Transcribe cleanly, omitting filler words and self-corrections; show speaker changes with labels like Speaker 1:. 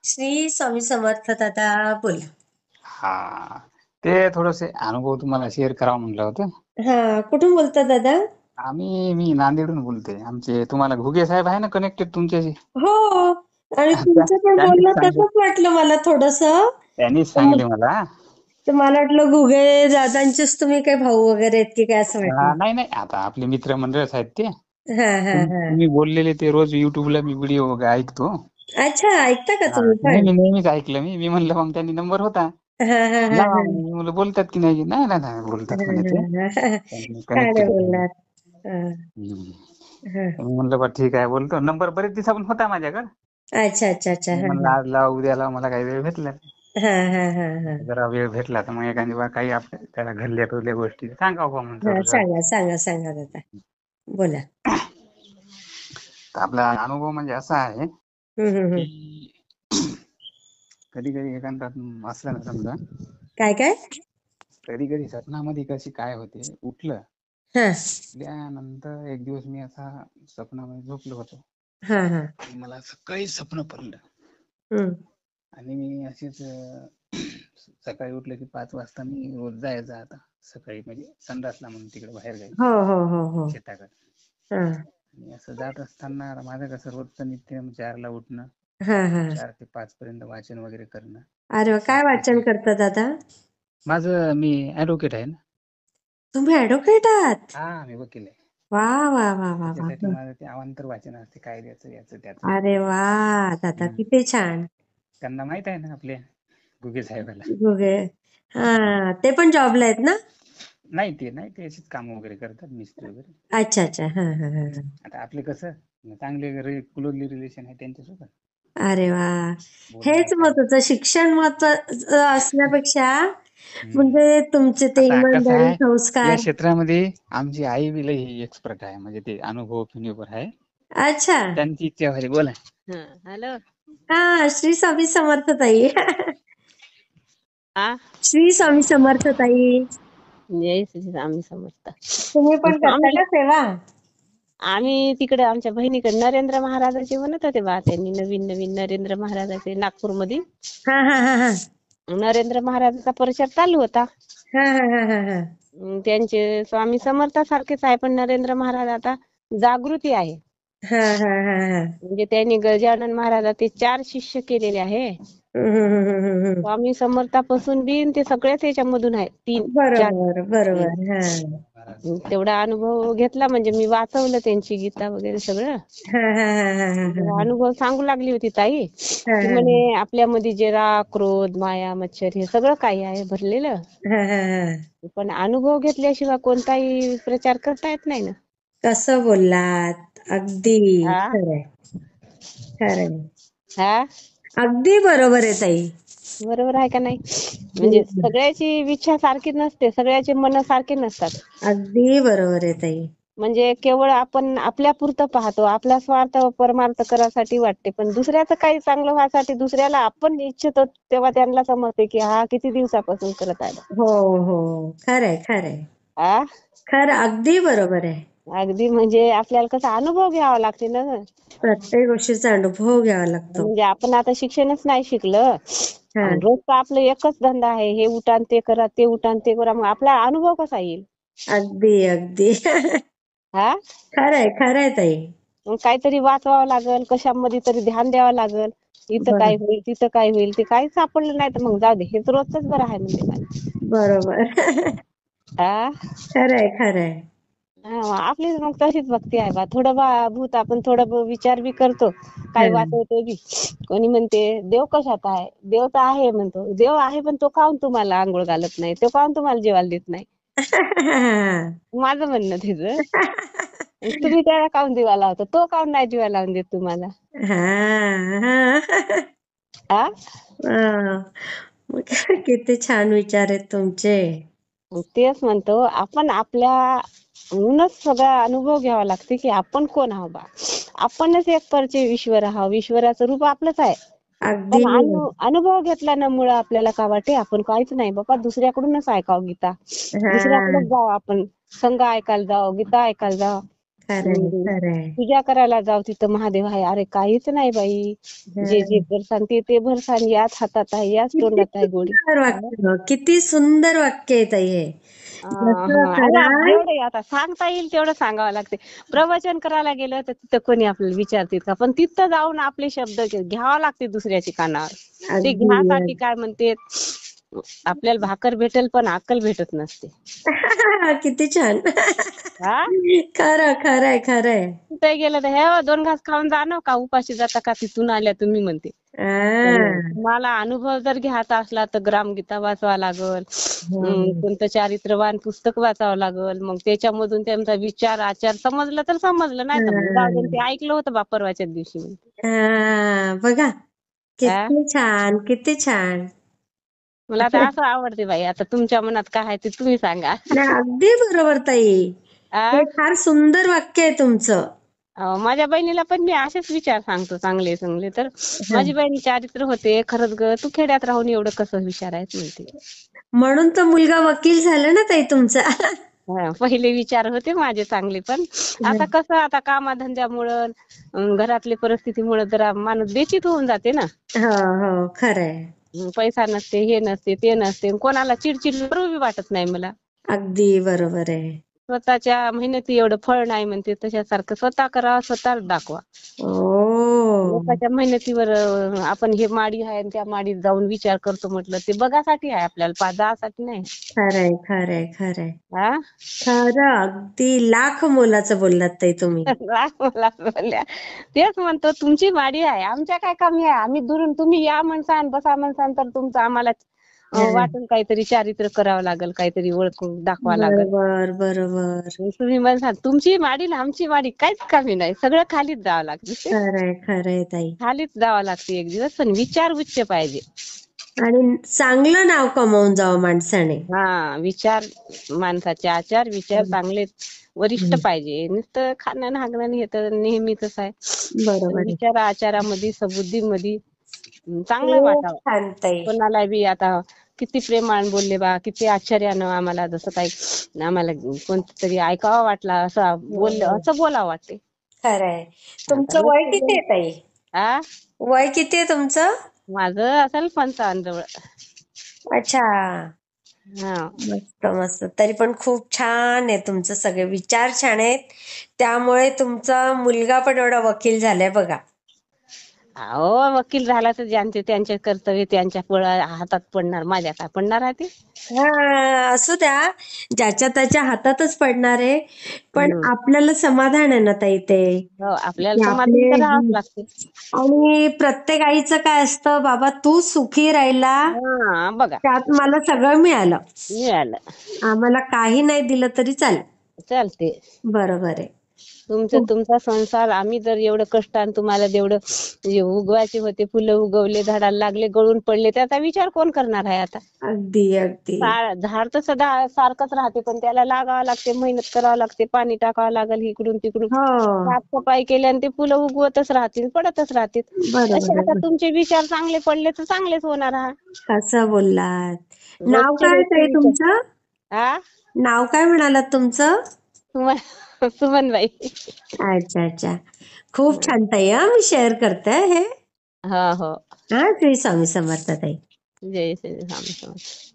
Speaker 1: श्री स्वामी समर्थ दादा बोला.
Speaker 2: हा. ते थोडेसे अनुभव तुम्हाला शेअर करावं म्हटलं होतं.
Speaker 1: हा, कुठून बोलता दादा?
Speaker 2: मी नांदेडहून बोलते. आमचे तुम्हाला घुगे साहेब आहे ना कनेक्टेड तुमच्याशी?
Speaker 1: हो. आणि तुमचं पण
Speaker 2: त्यांनीच
Speaker 1: बोलणं
Speaker 2: सांगले
Speaker 1: तसंच वाटलं मला थोडस.
Speaker 2: त्यांनीच सांगले मला.
Speaker 1: तर मला वाटलं घुगे दादांचेच तुम्ही काही भाऊ वगैरे आहेत की काय असं वाटलं.
Speaker 2: नाही नाही, आता आपले मित्रमंडळच आहेत ते.
Speaker 1: हा हा हा.
Speaker 2: तुम्ही बोललेले ते रोज युट्यूबला मी व्हिडिओ वगैरे ऐकतो.
Speaker 1: अच्छा, ऐकता का
Speaker 2: हा,
Speaker 1: तुम्ही पण?
Speaker 2: नेहमीच ऐकलं मी म्हणलं मग त्यांनी नंबर होता.
Speaker 1: हा हा हा
Speaker 2: लावा,
Speaker 1: हा.
Speaker 2: मी म्हणलं बोलतात की नाही. नाही नाही नाही, बोलतात म्हणे ते. त्यांनी
Speaker 1: काय नाही
Speaker 2: कनेक्टेड केलं.
Speaker 1: बोलणार. हा, हा.
Speaker 2: मी म्हणलं बरं ठीक आहे, बोलतो. नंबर बरेच दिवसापासून होता माझ्याकडे.
Speaker 1: अच्छा अच्छा अच्छा.
Speaker 2: मी
Speaker 1: हा
Speaker 2: म्हणलं आज लावा, उद्या लावा, मला काही वेळ भेटला नाही.
Speaker 1: हा हा हा हा
Speaker 2: जरा वेळ भेटला तर मग एखादी बा काही आपल्या त्याला घडल्या टोल्या गोष्टी सांगावं बा
Speaker 1: हा.
Speaker 2: म्हणतो.
Speaker 1: सांगा सांगा सांगा दादा, बोला.
Speaker 2: तर आपला अनुभव म्हणजे असा आहे
Speaker 1: हम्म.
Speaker 2: की कधी कधी एखादा असला ना समजा,
Speaker 1: काय काय?
Speaker 2: कधी कधी स्वप्नामध्ये कशी काय होते, उठलं
Speaker 1: हा
Speaker 2: त्यानंतर एक दिवस मी असा स्वप्नामध्ये झोपलो होतो.
Speaker 1: हा हा.
Speaker 2: मला सकाळी स्वप्न पडलं
Speaker 1: हम्म.
Speaker 2: आणि मी अशीच सकाळी उठलं की 5 वाजता मी रोज जायचं आता सकाळी, म्हणजे संडासला म्हणून तिकडे बाहेर
Speaker 1: हो
Speaker 2: जायचं
Speaker 1: हो हो हो.
Speaker 2: शेताकडे.
Speaker 1: हा
Speaker 2: आणि असं जात असताना माझं कसं रोजचं नित्य 4ला उठणं,
Speaker 1: हा हा.
Speaker 2: 4 ते 5 पर्यंत वाचन वगैरे करणं.
Speaker 1: अरे वा, काय
Speaker 2: 5 ते
Speaker 1: वाचन
Speaker 2: 6
Speaker 1: करता दादा?
Speaker 2: मी ऍडव्होकेट आहे ना.
Speaker 1: तुम्ही ऍडव्होकेट आहात?
Speaker 2: हा, मी वकील आहे.
Speaker 1: वा वा वा वा वा.
Speaker 2: त्याच्यासाठी माझं ते अवांतर वाचन असते, कायद्याचं याचं त्याचं.
Speaker 1: अरे वा दादा, किती छान.
Speaker 2: त्यांना माहित आहे ना आपले गुगे साहेबाला.
Speaker 1: गुगे. हा, ते पण जॉबला आहेत ना?
Speaker 2: नाही ते अशीच काम वगैरे करतात, मिस्त्री वगैरे.
Speaker 1: अच्छा अच्छा. हा हा हा.
Speaker 2: आता आपले कसं चांगले क्लोजली रिलेशन आहे त्यांच्यासोबत.
Speaker 1: अरे वा,
Speaker 2: बोलणं
Speaker 1: हेच
Speaker 2: चाल
Speaker 1: महत्वाचं. शिक्षण महत्वाचं असण्यापेक्षा
Speaker 2: हम्म.
Speaker 1: म्हणजे तुमचे ते
Speaker 2: आता कसं
Speaker 1: इमानदारी
Speaker 2: आहे, या
Speaker 1: संस्कार.
Speaker 2: क्षेत्रामध्ये आमची आई बी लई एक्सपर्ट आहे, म्हणजे ते अनुभव फिनुभव आहे.
Speaker 1: अच्छा.
Speaker 2: त्यांची इच्छा व्हायची. बोला. हॅलो.
Speaker 1: हा, श्री स्वामी समर्थ ताई.
Speaker 3: हा,
Speaker 1: श्री स्वामी समर्थ ताई.
Speaker 3: जय श्री स्वामी समर्थ.
Speaker 1: तुम्ही पण करता
Speaker 3: आम्ही
Speaker 1: का सेवा?
Speaker 3: आम्ही तिकडे आमच्या बहिणीकडे नरेंद्र महाराजाचे म्हणत होते बा, त्यांनी नवीन नवीन नरेंद्र महाराजाचे नागपूरमध्ये
Speaker 1: हा हा हा हा.
Speaker 3: नरेंद्र महाराजाचा प्रचार चालू होता.
Speaker 1: हा हा हा हा हा.
Speaker 3: त्यांचे स्वामी समर्थासारखेच आहे, पण नरेंद्र महाराज आता जागृती आहे.
Speaker 1: हा हा हा हा.
Speaker 3: म्हणजे त्यांनी गजानन महाराजाचे 4 शिष्य केलेले आहे. स्वामी समर्थापासून बी ते सगळ्याच याच्यामधून आहे, 3-4.
Speaker 1: बरोबर बरोबर. हा
Speaker 3: तेवढा अनुभव घेतला, म्हणजे मी वाचवलं त्यांची गीता वगैरे सगळं.
Speaker 1: हा हा हा हा हा
Speaker 3: अनुभव सांगू लागली होती ताई
Speaker 1: हा
Speaker 3: की म्हणे आपल्यामध्ये जे राग, क्रोध, माया, मच्छर हे सगळं काही आहे भरलेलं.
Speaker 1: हा हा हा.
Speaker 3: पण अनुभव घेतल्याशिवाय कोणताही प्रचार करता येत नाही ना.
Speaker 1: कसं बोललात, अगदी
Speaker 3: हा
Speaker 1: खरंय खरंय.
Speaker 3: हा,
Speaker 1: अगदी बरोबर आहे ताई.
Speaker 3: बरोबर आहे का नाही? म्हणजे सगळ्याची इच्छा सारखी नसते, सगळ्याचे मन सारखे नसतात.
Speaker 1: अगदी बरोबर आहे ताई.
Speaker 3: म्हणजे केवळ आपण आपल्यापुरतं पाहतो, आपला स्वार्थ परमार्थ करासाठी वाटते, पण दुसऱ्याचं काही चांगलं व्हायसाठी दुसऱ्याला आपण इच्छितो तेव्हा त्यांना समजते की हा किती दिवसापासून करत आहे.
Speaker 1: हो हो, खरंय खरंय.
Speaker 3: हा,
Speaker 1: खरं, अगदी बरोबर आहे.
Speaker 3: अगदी म्हणजे आपल्याला कसा अनुभव घ्यावा लागते ना.
Speaker 1: प्रत्येक गोष्टीचा अनुभव घ्यावा लागतो.
Speaker 3: म्हणजे आपण आता शिक्षणच नाही शिकलं
Speaker 1: हा,
Speaker 3: आणि रोजचा आपलं एकच धंदा आहे, हे उठान ते करा, ते उठान ते करा, मग आपला अनुभव कसा येईल?
Speaker 1: अगदी अगदी.
Speaker 3: हा,
Speaker 1: खरंय खरंय ताई.
Speaker 3: मग काहीतरी वाचवावं लागल, कशामध्ये तरी ध्यान द्यावं लागल. इथं काय
Speaker 1: बरोबर
Speaker 3: होईल, तिथं काय होईल, ते काहीच सापडलं नाही तर मग जाऊ दे, हेच रोजच बरं आहे म्हणजे मला.
Speaker 1: बरोबर.
Speaker 3: हा,
Speaker 1: खरंय खरंय.
Speaker 3: आपली मग तशीच भक्ती आहे बा. थोडं भूत आपण थोडं विचार बी करतो, काही
Speaker 1: हा.
Speaker 3: वाचवतो बी. कोणी म्हणते देव कशात आहे, देव तर आहे म्हणतो. देव आहे पण तो काहून तुम्हाला आंघोळ घालत नाही, तो काहून तुम्हाला जेवायला देत नाही, माझं म्हणणं तिचं. तुम्ही त्याला काहून दिवा लावता, तो काहून नाही दिवा लावून देत तुम्हाला.
Speaker 1: हा.
Speaker 3: हा,
Speaker 1: मग किती छान विचार आहेत तुमचे.
Speaker 3: तेच म्हणतो आपण आपल्याहूनच सगळा अनुभव घ्यावा लागते की आपण कोण आहोत बा. आपणच एक परचे ईश्वर आहोत, ईश्वराचं रूप आपलंच आहे.
Speaker 1: अगदी.
Speaker 3: पण अनुभव घेतला ना मुळे आपल्याला काय वाटते आपण काहीच नाही बाबा, दुसऱ्याकडूनच ऐकावं गीता,
Speaker 1: हा
Speaker 3: दुसऱ्याकडेच जावं आपण, संघ ऐकायला जावं, गीता ऐकायला जावं.
Speaker 1: खरंय खरंय.
Speaker 3: पूजा करायला जाऊ तिथं महादेव आहे. अरे काहीच नाही बाई, जे जे करसान ते ते भरसान, याच हातात आहे याच
Speaker 1: किती
Speaker 3: तोंडात आहे गोडी.
Speaker 1: सुंदर वाक्य, किती सुंदर वाक्य आहे ताई हे. जसं
Speaker 3: अरे
Speaker 1: कराल
Speaker 3: जेवढे आता सांगता येईल तेवढं सांगावं लागते. प्रवचन करायला गेलं तर तिथं कोणी आपल्याला विचारतील का, पण तिथं जाऊन आपले शब्द घ्यावं लागते दुसऱ्याच्या कानावर. ते
Speaker 1: अगदी
Speaker 3: घ्यासाठी काय म्हणते, आपल्याला भाकर भेटेल पण अक्कल भेटत नसते.
Speaker 1: किती छान.
Speaker 3: हा
Speaker 1: खरं खरंय खरंय.
Speaker 3: तिथे गेलं तर हे दोन घास खाऊन जाणं का, उपाशी जाता का तिथून आल्या तुम्ही म्हणते.
Speaker 1: आ,
Speaker 3: मला अनुभव जर घ्यायचा असला तर ग्रामगीता वाचावा लागल,
Speaker 1: हं.
Speaker 3: कोणतं चारित्र्यवान पुस्तक वाचावं लागल. मग त्याच्यामधून त्यांचा विचार आचार समजलं तर समजलं, नाही तर मग जाऊ दे. ते ऐकलं होतं बा परवाच्याच दिवशी म्हणते.
Speaker 1: बघा
Speaker 3: हा?
Speaker 1: किती छान किती छान.
Speaker 3: मला तर असं आवडते बाई. आता तुमच्या मनात काय आहे ते तुम्ही सांगा.
Speaker 1: नाही, अगदी बरोबर ताई.
Speaker 3: आ?
Speaker 1: हे फार सुंदर वाक्य आहे तुमचं.
Speaker 3: माझ्या बहिणीला पण मी असेच विचार सांगतो चांगले चांगले. तर माझी बहीण चारित्र होते, खरंच ग तू खेड्यात राहून एवढं कसं हुशार आहेस म्हणते.
Speaker 1: म्हणून तो मुलगा वकील झाला ना ताई तुमचा.
Speaker 3: पहिले विचार होते माझे चांगले, पण आता कसं आता कामाधंद्यामुळं घरातली परिस्थितीमुळे जरा माणूस बेचित होऊन जाते ना.
Speaker 1: हो हो खरंय.
Speaker 3: पैसा नसते, हे नसते, ते नसते, कोणाला चिडचिड करू बी वाटत नाही मला.
Speaker 1: अगदी बरोबर आहे.
Speaker 3: स्वतःच्या मेहनती एवढं फळ नाही म्हणते, तशासारखं स्वतः करा, स्वतः दाखवा.
Speaker 1: ओ
Speaker 3: लोकांच्या मेहनतीवर आपण हे माडी आहे आणि त्या माडीत जाऊन विचार करतो म्हटलं, ते बघासाठी आहे आपल्याला, पाजासाठी नाही.
Speaker 1: खरंय खरंय खरंय.
Speaker 3: हा
Speaker 1: खरं अगदी लाख मोलाचं बोललात ताई तुम्ही.
Speaker 3: मला बोलल्या, तेच म्हणतो तुमची माडी आहे, आमच्या काय कमी आहे. आम्ही दुरून तुम्ही या म्हणसान बसा म्हणसान तर तुमचं आम्हाला वाटून काहीतरी चारित्र्य करावं लागल, काहीतरी ओळखून दाखवा लागल.
Speaker 1: बरोबर बरोबर.
Speaker 3: तुम्ही म्हणसान तुमची माडी ना आमची माडी काहीच कमी नाही, सगळं खालीच जावं लागते.
Speaker 1: खरंय खरंय ताई.
Speaker 3: खालीच जावं लागते एक दिवस, पण विचार उच्च पाहिजे.
Speaker 1: आणि चांगलं नाव कमवून जावं माणसाने.
Speaker 3: विचार, माणसाचे आचार विचार चांगले वरिष्ठ पाहिजे. नुसतं खाणं हागणं हे तर नेहमीच आहे.
Speaker 1: बरोबर आहे.
Speaker 3: विचार आचारामध्ये सबुद्धीमध्ये चांगलं
Speaker 1: खूप
Speaker 3: वाटावं.
Speaker 1: छान ताई.
Speaker 3: कोणाला बी आता किती प्रेमाने बोलले बा, किती आश्चर्यानं आम्हाला जसं काही आम्हाला कोणतं तरी ऐकावं वाटलं, असं बोललं, असं बोलावं वाटते.
Speaker 1: खरंय. तुमचं वय किती आहे ताई?
Speaker 3: आ
Speaker 1: वय किती आहे तुमचं?
Speaker 3: माझं असेल 55 जवळ.
Speaker 1: अच्छा. मस्त मस्त. तरी पण खूप छान आहे तुमचं, सगळे विचार छान आहेत. त्यामुळे तुमचा मुलगा पण एवढा वकील झालाय बघा.
Speaker 3: अहो वकील झाला तर ज्यांचे त्यांचे कर्तव्य त्यांच्या हातात पडणार, माझ्या काय पडणार आहे ते.
Speaker 1: असू द्या, ज्याच्या त्याच्या हातातच पडणार आहे. पण आपल्याला समाधान आहे ना ताई ते.
Speaker 3: आपल्याला
Speaker 1: की
Speaker 3: समाधान तर राहावंच
Speaker 1: आपले
Speaker 3: लागते.
Speaker 1: आणि प्रत्येक आईचं काय असतं, बाबा तू सुखी राहिला
Speaker 3: बघा
Speaker 1: त्यात मला सगळं मिळालं.
Speaker 3: मिळालं,
Speaker 1: आम्हाला काही नाही दिलं तरी चालेल.
Speaker 3: चालते.
Speaker 1: बरोबर आहे.
Speaker 3: तुमचा संसार आम्ही जर एवढं कष्टाने तुम्हाला जेवढं उगवायचे होते, फुलं उगवले, झाडाला लागले, गळून पडले, त्याचा विचार कोण करणार आहे आता.
Speaker 1: अगदी अगदी.
Speaker 3: झाड तर सदा सारखंच राहते, पण त्याला लागावं लागते, मेहनत करावं लागते, पाणी टाकावं लागेल इकडून तिकडून,
Speaker 1: हो
Speaker 3: साफसफाई केल्याने ते फुलं उगवतच राहतील, पडतच राहतील. तसे आता
Speaker 1: बरोबर.
Speaker 3: तुमचे विचार चांगले पडले तर चांगलेच होणार आहे.
Speaker 1: कसं बोललात. नाव
Speaker 3: रोजचे
Speaker 1: काय ताई
Speaker 3: रोजचे विचार.
Speaker 1: तुमचं? नाव काय म्हणालात तुमचं?
Speaker 3: सुमनबाई.
Speaker 1: अच्छा अच्छा. खूप छान ताई. मी शेअर करते हे.
Speaker 3: हो
Speaker 1: श्री स्वामी समर्थ ताई.
Speaker 3: जय श्री स्वामी समर्थ.